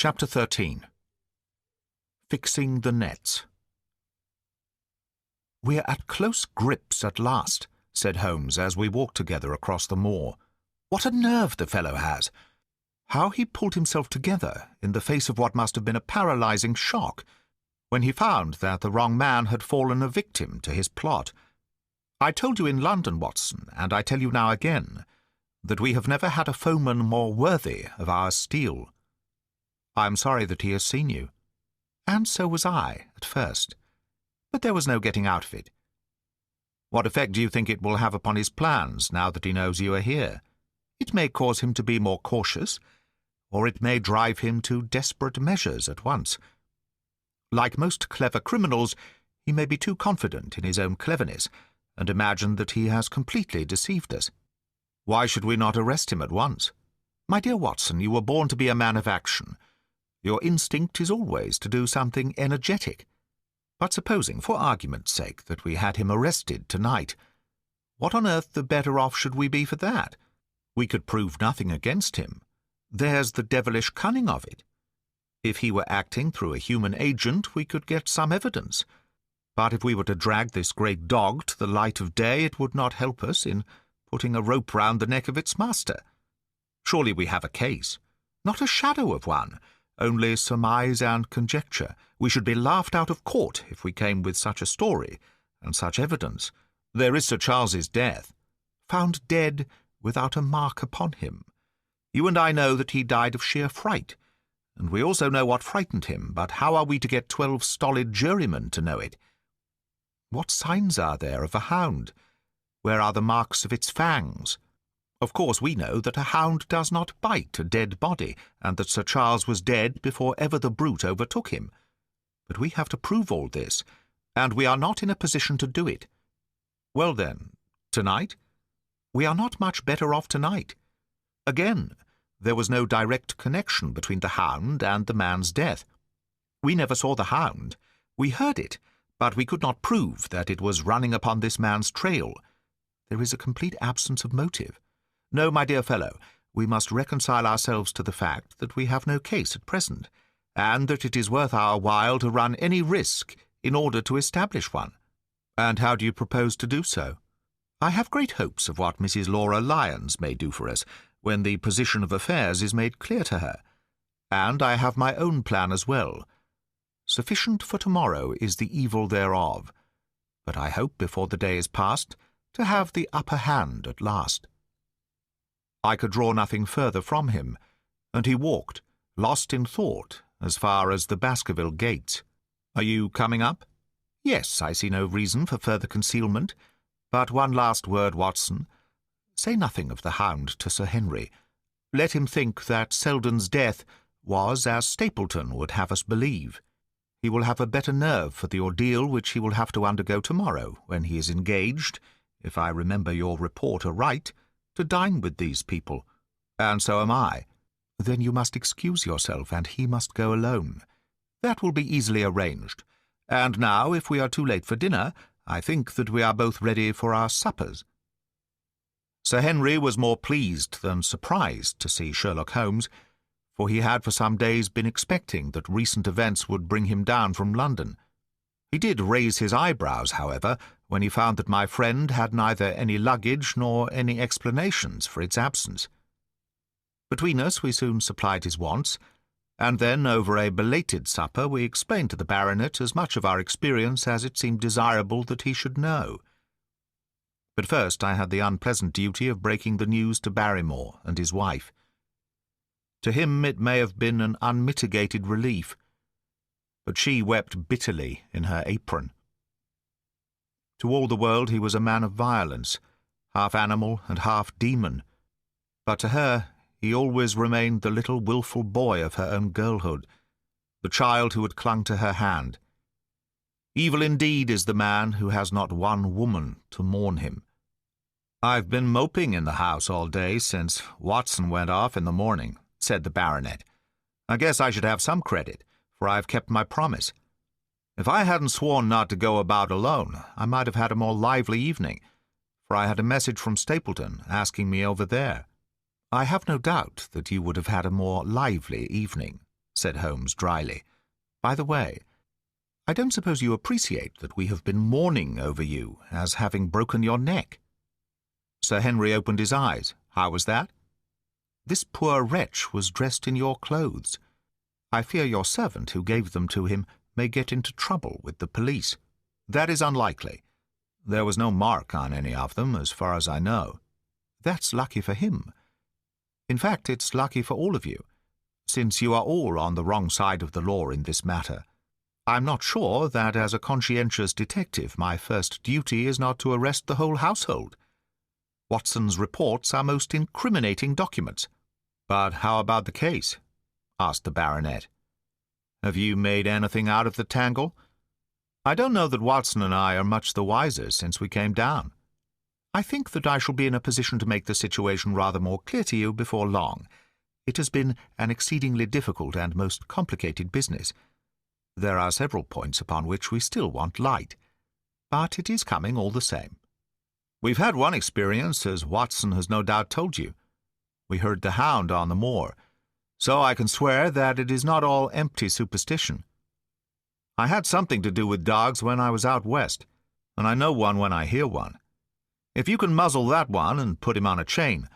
Chapter 13. Fixing the Nets. "We're at close grips at last," said Holmes as we walked together across the moor. "What a nerve the fellow has! How he pulled himself together in the face of what must have been a paralyzing shock when he found that the wrong man had fallen a victim to his plot. I told you in London, Watson, and I tell you now again, that we have never had a foeman more worthy of our steel. I am sorry that he has seen you, and so was I at first, but there was no getting out of it. What effect do you think it will have upon his plans now that he knows you are here? It may cause him to be more cautious, or it may drive him to desperate measures at once. Like most clever criminals, he may be too confident in his own cleverness, and imagine that he has completely deceived us. Why should we not arrest him at once? My dear Watson, you were born to be a man of action. Your instinct is always to do something energetic. But supposing, for argument's sake, that we had him arrested tonight, what on earth the better off should we be for that? We could prove nothing against him. There's the devilish cunning of it. If he were acting through a human agent, we could get some evidence. But if we were to drag this great dog to the light of day, it would not help us in putting a rope round the neck of its master. Surely we have a case. Not a shadow of one, only surmise and conjecture. We should be laughed out of court if we came with such a story and such evidence. There is Sir Charles's death, found dead without a mark upon him. You and I know that he died of sheer fright, and we also know what frightened him, but how are we to get 12 stolid jurymen to know it? What signs are there of a hound? Where are the marks of its fangs? Of course we know that a hound does not bite a dead body, and that Sir Charles was dead before ever the brute overtook him. But we have to prove all this, and we are not in a position to do it. Well then, tonight? We are not much better off tonight. Again, there was no direct connection between the hound and the man's death. We never saw the hound. We heard it, but we could not prove that it was running upon this man's trail. There is a complete absence of motive. No, my dear fellow, we must reconcile ourselves to the fact that we have no case at present, and that it is worth our while to run any risk in order to establish one. And how do you propose to do so? I have great hopes of what Mrs. Laura Lyons may do for us when the position of affairs is made clear to her, and I have my own plan as well. Sufficient for tomorrow is the evil thereof, but I hope before the day is past to have the upper hand at last." I could draw nothing further from him, and he walked, lost in thought, as far as the Baskerville gates. "Are you coming up?" "Yes, I see no reason for further concealment. But one last word, Watson. Say nothing of the hound to Sir Henry. Let him think that Selden's death was as Stapleton would have us believe. He will have a better nerve for the ordeal which he will have to undergo tomorrow, when he is engaged, if I remember your report aright, to dine with these people. And so am I. Then you must excuse yourself, and he must go alone. That will be easily arranged. And now, if we are too late for dinner, I think that we are both ready for our suppers." Sir Henry was more pleased than surprised to see Sherlock Holmes, for he had for some days been expecting that recent events would bring him down from London. He did raise his eyebrows, however, when he found that my friend had neither any luggage nor any explanations for its absence. Between us we soon supplied his wants, and then, over a belated supper, we explained to the baronet as much of our experience as it seemed desirable that he should know. But first I had the unpleasant duty of breaking the news to Barrymore and his wife. To him it may have been an unmitigated relief, but she wept bitterly in her apron. To all the world he was a man of violence, half animal and half demon, but to her he always remained the little wilful boy of her own girlhood, the child who had clung to her hand. Evil indeed is the man who has not one woman to mourn him. "I've been moping in the house all day since Watson went off in the morning," said the baronet. "I guess I should have some credit, for I've kept my promise. If I hadn't sworn not to go about alone, I might have had a more lively evening, for I had a message from Stapleton asking me over there." "I have no doubt that you would have had a more lively evening," said said Holmes dryly. "By the way, I don't suppose you appreciate that we have been mourning over you as having broken your neck." Sir Henry opened his eyes. "How was that?" "This poor wretch was dressed in your clothes. I fear your servant who gave them to him may get into trouble with the police." "That is unlikely. There was no mark on any of them, as far as I know." "That's lucky for him. In fact, it's lucky for all of you, since you are all on the wrong side of the law in this matter. I'm not sure that as a conscientious detective my first duty is not to arrest the whole household. Watson's reports are most incriminating documents." "But how about the case?" asked the baronet. "Have you made anything out of the tangle? I don't know that Watson and I are much the wiser since we came down." "I think that I shall be in a position to make the situation rather more clear to you before long. It has been an exceedingly difficult and most complicated business. There are several points upon which we still want light, but it is coming all the same. We've had one experience, as Watson has no doubt told you. We heard the hound on the moor, so I can swear that it is not all empty superstition. I had something to do with dogs when I was out west, and I know one when I hear one. If you can muzzle that one and put him on a chain,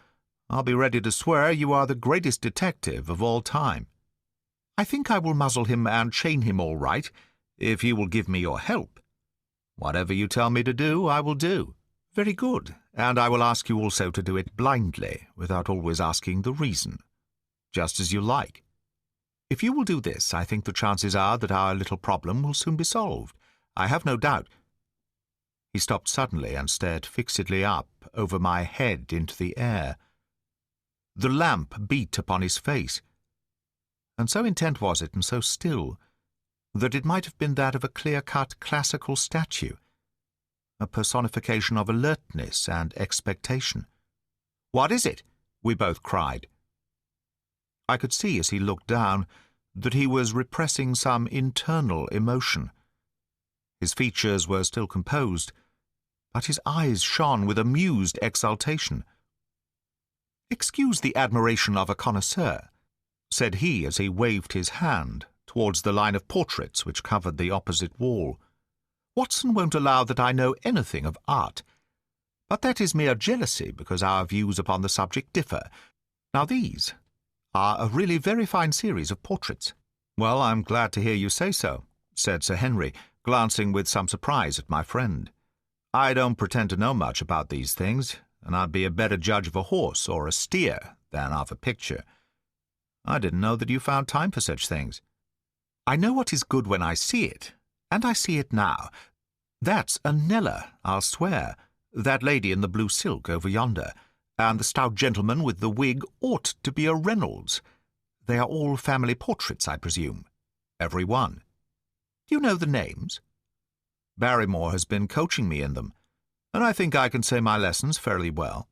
I'll be ready to swear you are the greatest detective of all time." "I think I will muzzle him and chain him all right, if you will give me your help." "Whatever you tell me to do, I will do." "Very good, and I will ask you also to do it blindly, without always asking the reason." "Just as you like." "If you will do this, I think the chances are that our little problem will soon be solved. I have no doubt—" He stopped suddenly and stared fixedly up over my head into the air. The lamp beat upon his face, and so intent was it and so still that it might have been that of a clear-cut classical statue, a personification of alertness and expectation. "What is it?" we both cried. I could see as he looked down that he was repressing some internal emotion. His features were still composed, but his eyes shone with amused exultation. "Excuse the admiration of a connoisseur," said he as he waved his hand towards the line of portraits which covered the opposite wall. "Watson won't allow that I know anything of art, but that is mere jealousy because our views upon the subject differ. Now these are a really very fine series of portraits." "Well, I'm glad to hear you say so," said Sir Henry, glancing with some surprise at my friend. "I don't pretend to know much about these things, and I'd be a better judge of a horse or a steer than of a picture. I didn't know that you found time for such things." "I know what is good when I see it, and I see it now. That's a Kneller, I'll swear, that lady in the blue silk over yonder, and the stout gentleman with the wig ought to be a Reynolds. They are all family portraits, I presume." "Every one." "Do you know the names?" "Barrymore has been coaching me in them, and I think I can say my lessons fairly well."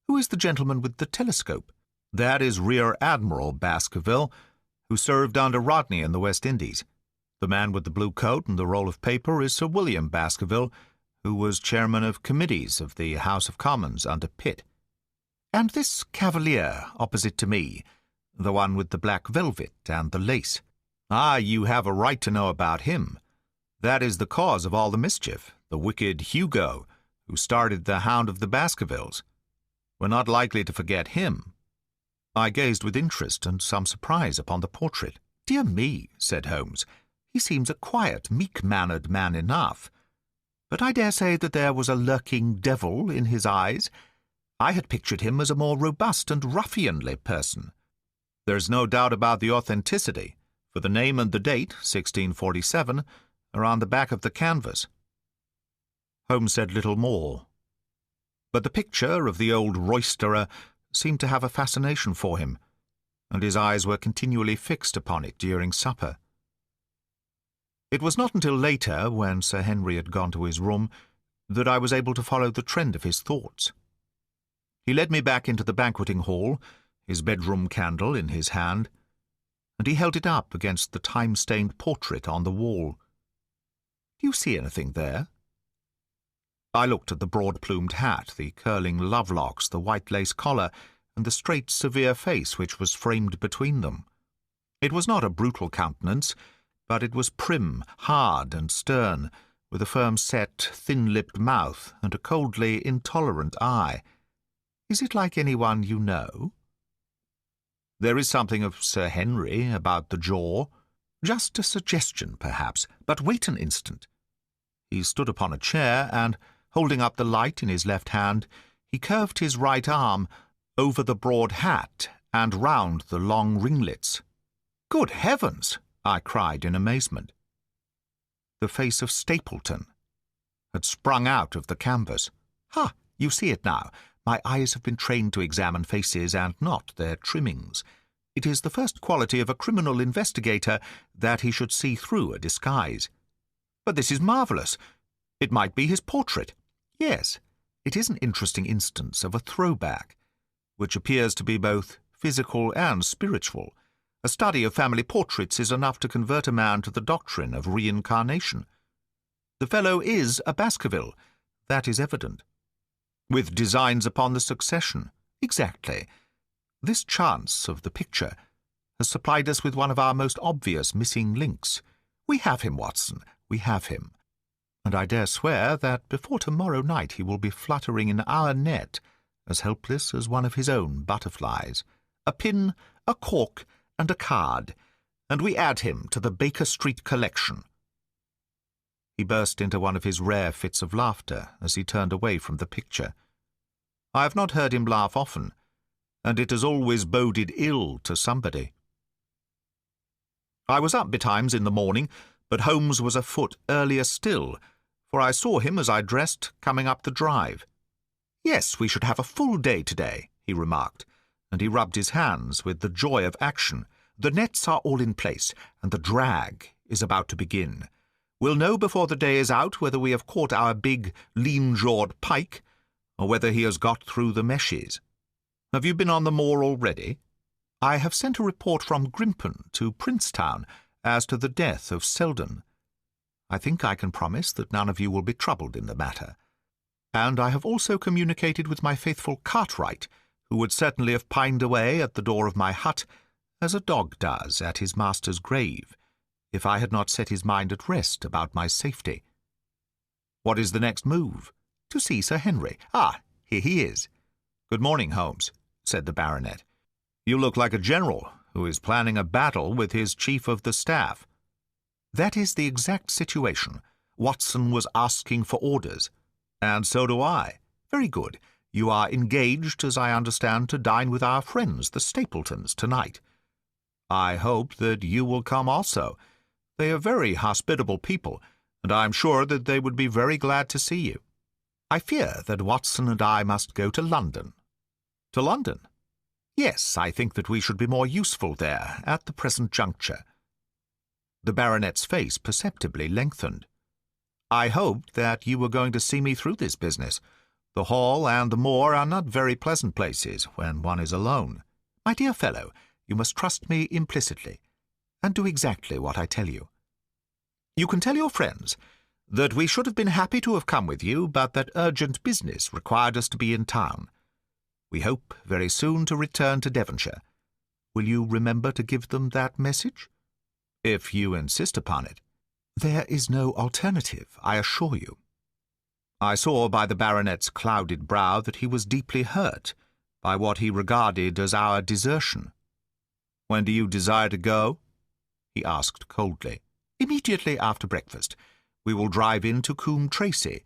"Who is the gentleman with the telescope?" "That is Rear Admiral Baskerville, who served under Rodney in the West Indies. The man with the blue coat and the roll of paper is Sir William Baskerville, who was chairman of committees of the House of Commons under Pitt." "And this cavalier opposite to me, the one with the black velvet and the lace?" "Ah, you have a right to know about him. That is the cause of all the mischief, the wicked Hugo, who started the Hound of the Baskervilles. We're not likely to forget him." I gazed with interest and some surprise upon the portrait. "Dear me," said Holmes, "he seems a quiet, meek-mannered man enough, but I dare say that there was a lurking devil in his eyes. I had pictured him as a more robust and ruffianly person." "There's no doubt about the authenticity, for the name and the date, 1647, are on the back of the canvas." Holmes said little more, but the picture of the old roisterer seemed to have a fascination for him, and his eyes were continually fixed upon it during supper. It was not until later, when Sir Henry had gone to his room, that I was able to follow the trend of his thoughts. He led me back into the banqueting hall, his bedroom candle in his hand, and he held it up against the time-stained portrait on the wall. "Do you see anything there?" I looked at the broad-plumed hat, the curling love-locks, the white lace collar, and the straight, severe face which was framed between them. It was not a brutal countenance, but it was prim, hard, and stern, with a firm-set, thin-lipped mouth and a coldly intolerant eye. Is it like anyone you know? There is something of Sir Henry about the jaw. Just a suggestion, perhaps, but wait an instant. He stood upon a chair, and, holding up the light in his left hand, he curved his right arm over the broad hat and round the long ringlets. "Good heavens!" I cried in amazement. The face of Stapleton had sprung out of the canvas. "Ha! You see it now. My eyes have been trained to examine faces and not their trimmings. It is the first quality of a criminal investigator that he should see through a disguise. But this is marvellous. It might be his portrait. Yes, it is an interesting instance of a throwback, which appears to be both physical and spiritual. A study of family portraits is enough to convert a man to the doctrine of reincarnation. The fellow is a Baskerville, that is evident. With designs upon the succession. Exactly. This chance of the picture has supplied us with one of our most obvious missing links. We have him, Watson, we have him. And I dare swear that before tomorrow night he will be fluttering in our net, as helpless as one of his own butterflies. A pin, a cork, and a card, and we add him to the Baker Street collection." He burst into one of his rare fits of laughter as he turned away from the picture. I have not heard him laugh often, and it has always boded ill to somebody. I was up betimes in the morning, but Holmes was afoot earlier still, for I saw him as I dressed coming up the drive. "Yes, we should have a full day today," he remarked, and he rubbed his hands with the joy of action. "The nets are all in place, and the drag is about to begin. We'll know before the day is out whether we have caught our big, lean-jawed pike, or whether he has got through the meshes. Have you been on the moor already? I have sent a report from Grimpen to Princetown as to the death of Selden. I think I can promise that none of you will be troubled in the matter. And I have also communicated with my faithful Cartwright, who would certainly have pined away at the door of my hut, as a dog does at his master's grave, if I had not set his mind at rest about my safety. What is the next move? To see Sir Henry. Ah, here he is. Good morning, Holmes, said the baronet. You look like a general who is planning a battle with his chief of the staff. That is the exact situation. Watson was asking for orders. And so do I. Very good. You are engaged, as I understand, to dine with our friends, the Stapletons, tonight. I hope that you will come also. They are very hospitable people, and I am sure that they would be very glad to see you. I fear that Watson and I must go to London. To London? Yes, I think that we should be more useful there at the present juncture. The baronet's face perceptibly lengthened. I hoped that you were going to see me through this business. The hall and the moor are not very pleasant places when one is alone. My dear fellow, you must trust me implicitly, and do exactly what I tell you. You can tell your friends that we should have been happy to have come with you, but that urgent business required us to be in town. We hope very soon to return to Devonshire. Will you remember to give them that message? If you insist upon it. There is no alternative, I assure you. I saw by the baronet's clouded brow that he was deeply hurt by what he regarded as our desertion. When do you desire to go? He asked coldly. Immediately after breakfast. We will drive into Coombe Tracey,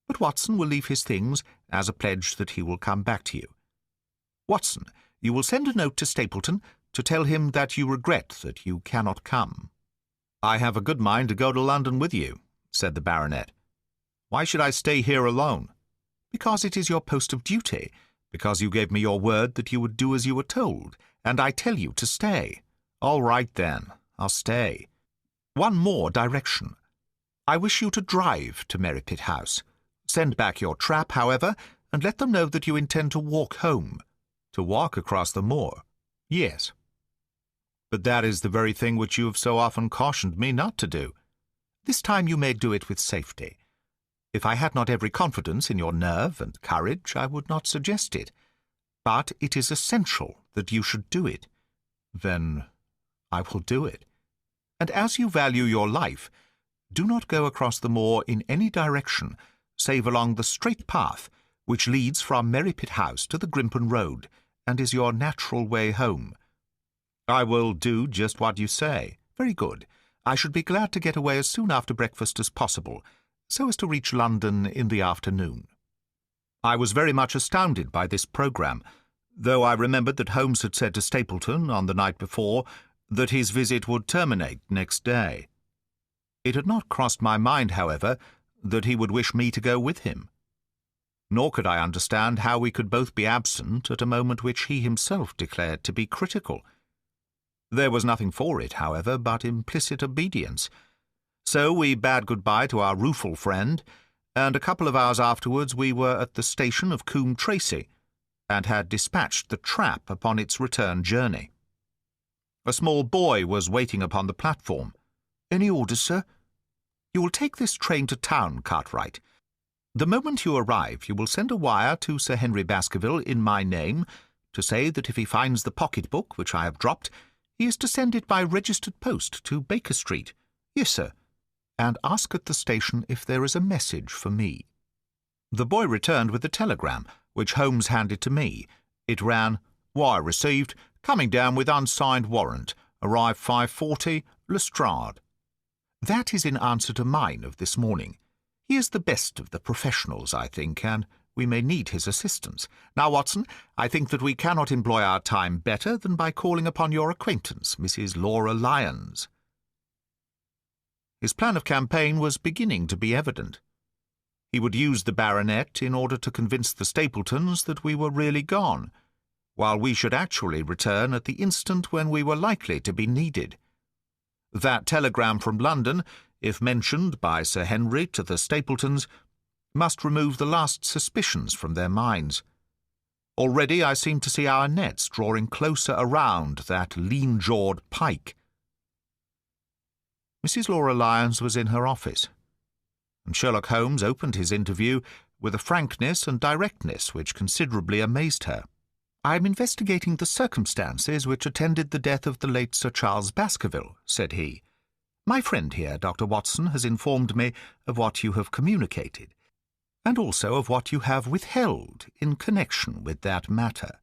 but Watson will leave his things as a pledge that he will come back to you. Watson, you will send a note to Stapleton to tell him that you regret that you cannot come. I have a good mind to go to London with you, said the baronet. Why should I stay here alone? Because it is your post of duty, because you gave me your word that you would do as you were told, and I tell you to stay. All right, then, I'll stay. One more direction. I wish you to drive to Merripit House. Send back your trap, however, and let them know that you intend to walk home. To walk across the moor. Yes. But that is the very thing which you have so often cautioned me not to do. This time you may do it with safety. If I had not every confidence in your nerve and courage, I would not suggest it. But it is essential that you should do it. Then I will do it. And as you value your life, do not go across the moor in any direction, save along the straight path which leads from Merrypit House to the Grimpen Road, and is your natural way home. I will do just what you say. Very good. I should be glad to get away as soon after breakfast as possible, so as to reach London in the afternoon. I was very much astounded by this programme, though I remembered that Holmes had said to Stapleton on the night before that his visit would terminate next day. It had not crossed my mind, however, that he would wish me to go with him. Nor could I understand how we could both be absent at a moment which he himself declared to be critical. There was nothing for it, however, but implicit obedience. So we bade good-bye to our rueful friend, and a couple of hours afterwards we were at the station of Coombe Tracey, and had dispatched the trap upon its return journey. A small boy was waiting upon the platform. "Any orders, sir?" "You will take this train to town, Cartwright. The moment you arrive, you will send a wire to Sir Henry Baskerville in my name to say that if he finds the pocket-book which I have dropped, he is to send it by registered post to Baker Street." "Yes, sir." "And ask at the station if there is a message for me." The boy returned with a telegram, which Holmes handed to me. It ran, "Wire received, coming down with unsigned warrant. Arrive 5:40, Lestrade." That is in answer to mine of this morning. He is the best of the professionals, I think, and we may need his assistance. Now, Watson, I think that we cannot employ our time better than by calling upon your acquaintance, Mrs. Laura Lyons. His plan of campaign was beginning to be evident. He would use the baronet in order to convince the Stapletons that we were really gone, while we should actually return at the instant when we were likely to be needed. That telegram from London, if mentioned by Sir Henry to the Stapletons, must remove the last suspicions from their minds. Already I seemed to see our nets drawing closer around that lean-jawed pike. Mrs. Laura Lyons was in her office, and Sherlock Holmes opened his interview with a frankness and directness which considerably amazed her. "I am investigating the circumstances which attended the death of the late Sir Charles Baskerville," said he. "My friend here, Dr. Watson, has informed me of what you have communicated, and also of what you have withheld in connection with that matter."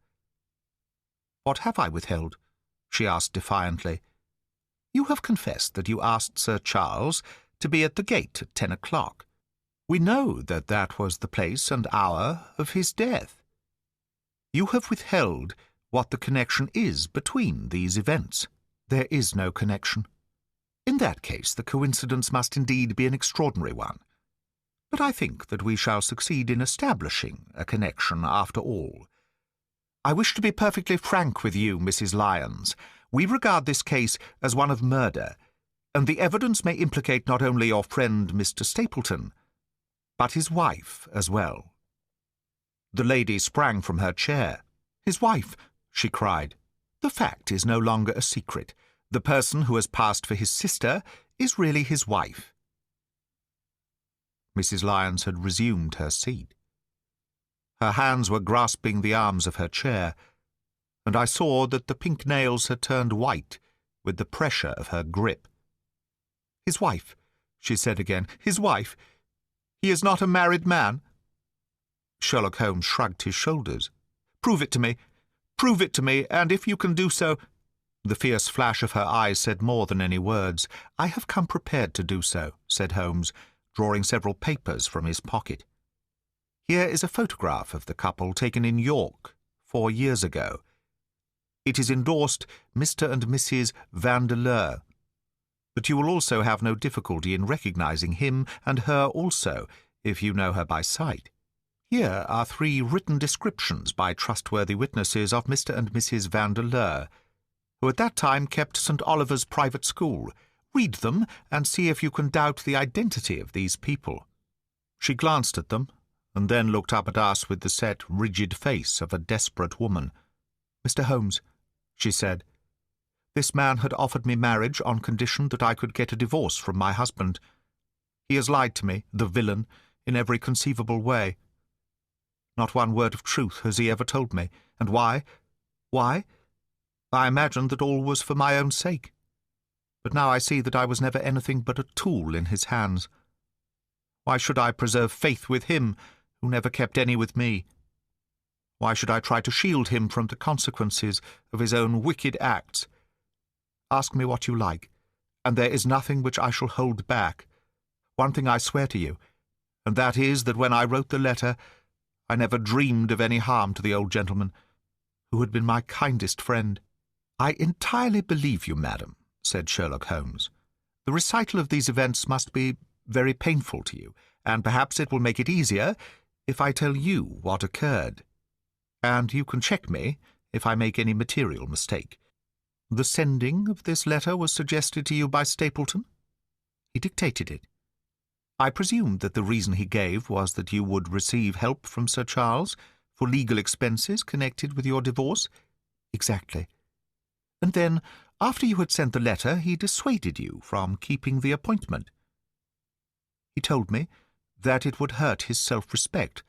"What have I withheld?" she asked defiantly. "You have confessed that you asked Sir Charles to be at the gate at 10 o'clock. We know that that was the place and hour of his death. You have withheld what the connection is between these events. There is no connection. In that case, the coincidence must indeed be an extraordinary one. But I think that we shall succeed in establishing a connection after all. I wish to be perfectly frank with you, Mrs. Lyons. We regard this case as one of murder, and the evidence may implicate not only your friend Mr. Stapleton, but his wife as well." The lady sprang from her chair. "His wife!" she cried. "The fact is no longer a secret. The person who has passed for his sister is really his wife." Mrs. Lyons had resumed her seat. Her hands were grasping the arms of her chair, and I saw that the pink nails had turned white with the pressure of her grip. "His wife," she said again. "His wife. He is not a married man." Sherlock Holmes shrugged his shoulders. "Prove it to me. Prove it to me, and if you can do so—" The fierce flash of her eyes said more than any words. "I have come prepared to do so," said Holmes, drawing several papers from his pocket. "Here is a photograph of the couple taken in York 4 years ago. It is endorsed Mr. and Mrs. Vandeleur. But you will also have no difficulty in recognizing him and her also, if you know her by sight. Here are 3 written descriptions by trustworthy witnesses of Mr. and Mrs. Vandeleur, who at that time kept St. Oliver's private school. Read them, and see if you can doubt the identity of these people." She glanced at them, and then looked up at us with the set, rigid face of a desperate woman. "Mr. Holmes," she said, "this man had offered me marriage on condition that I could get a divorce from my husband. He has lied to me, the villain, in every conceivable way. Not one word of truth has he ever told me. And why? Why? I imagined that all was for my own sake. But now I see that I was never anything but a tool in his hands. Why should I preserve faith with him, who never kept any with me? Why should I try to shield him from the consequences of his own wicked acts? Ask me what you like, and there is nothing which I shall hold back. One thing I swear to you, and that is that when I wrote the letter, I never dreamed of any harm to the old gentleman, who had been my kindest friend." "I entirely believe you, madam," said Sherlock Holmes. "The recital of these events must be very painful to you, and perhaps it will make it easier if I tell you what occurred. And you can check me if I make any material mistake. The sending of this letter was suggested to you by Stapleton? He dictated it. I presume that the reason he gave was that you would receive help from Sir Charles for legal expenses connected with your divorce?" "Exactly. And then, after you had sent the letter, he dissuaded you from keeping the appointment. He told me that it would hurt his self-respect,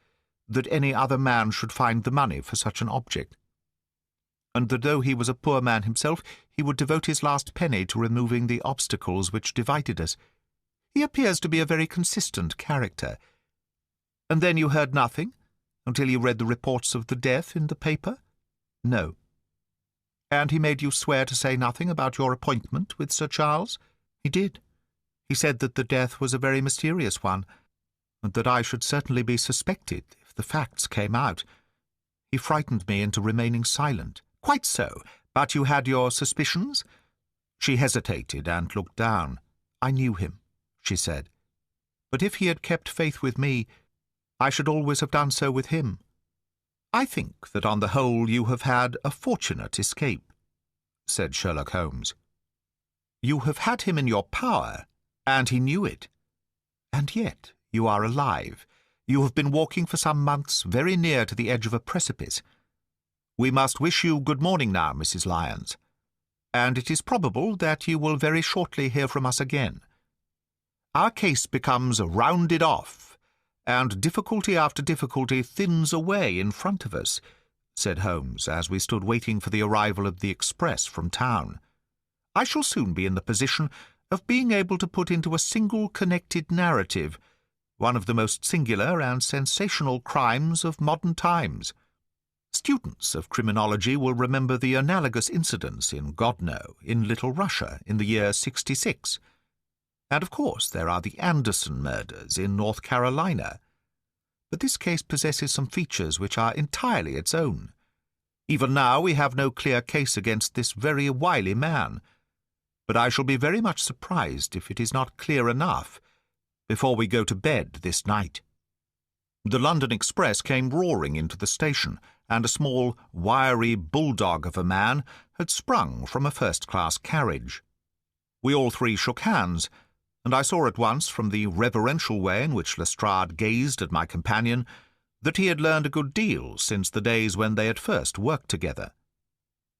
that any other man should find the money for such an object, and that though he was a poor man himself, he would devote his last penny to removing the obstacles which divided us. He appears to be a very consistent character. And then you heard nothing until you read the reports of the death in the paper?" "No." "And he made you swear to say nothing about your appointment with Sir Charles?" "He did. He said that the death was a very mysterious one, and that I should certainly be suspected if the facts came out. He frightened me into remaining silent." "Quite so. But you had your suspicions?" She hesitated and looked down. "I knew him," she said. "But if he had kept faith with me, I should always have done so with him. I think that on the whole you have had a fortunate escape," said Sherlock Holmes. "You have had him in your power, and he knew it. And yet you are alive. You have been walking for some months very near to the edge of a precipice. We must wish you good morning now, Mrs. Lyons, and it is probable that you will very shortly hear from us again. Our case becomes rounded off, and difficulty after difficulty thins away in front of us," said Holmes, as we stood waiting for the arrival of the express from town. "I shall soon be in the position of being able to put into a single connected narrative one of the most singular and sensational crimes of modern times. Students of criminology will remember the analogous incidents in Godno, in Little Russia, in the year 66. And, of course, there are the Anderson murders in North Carolina. But this case possesses some features which are entirely its own. Even now we have no clear case against this very wily man, but I shall be very much surprised if it is not clear enough before we go to bed this night." The London express came roaring into the station, and a small, wiry bulldog of a man had sprung from a first-class carriage. We all three shook hands, and I saw at once, from the reverential way in which Lestrade gazed at my companion, that he had learned a good deal since the days when they had first worked together.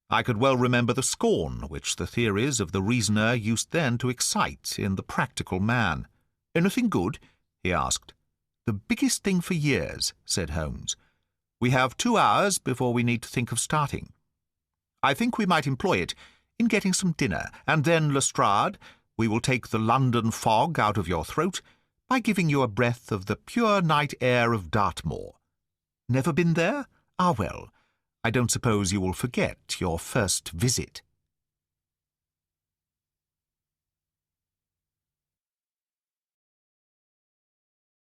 I could well remember the scorn which the theories of the reasoner used then to excite in the practical man. "Anything good?" he asked. "The biggest thing for years," said Holmes. "We have 2 hours before we need to think of starting. I think we might employ it in getting some dinner, and then, Lestrade, we will take the London fog out of your throat by giving you a breath of the pure night air of Dartmoor. Never been there? Ah, well, I don't suppose you will forget your first visit."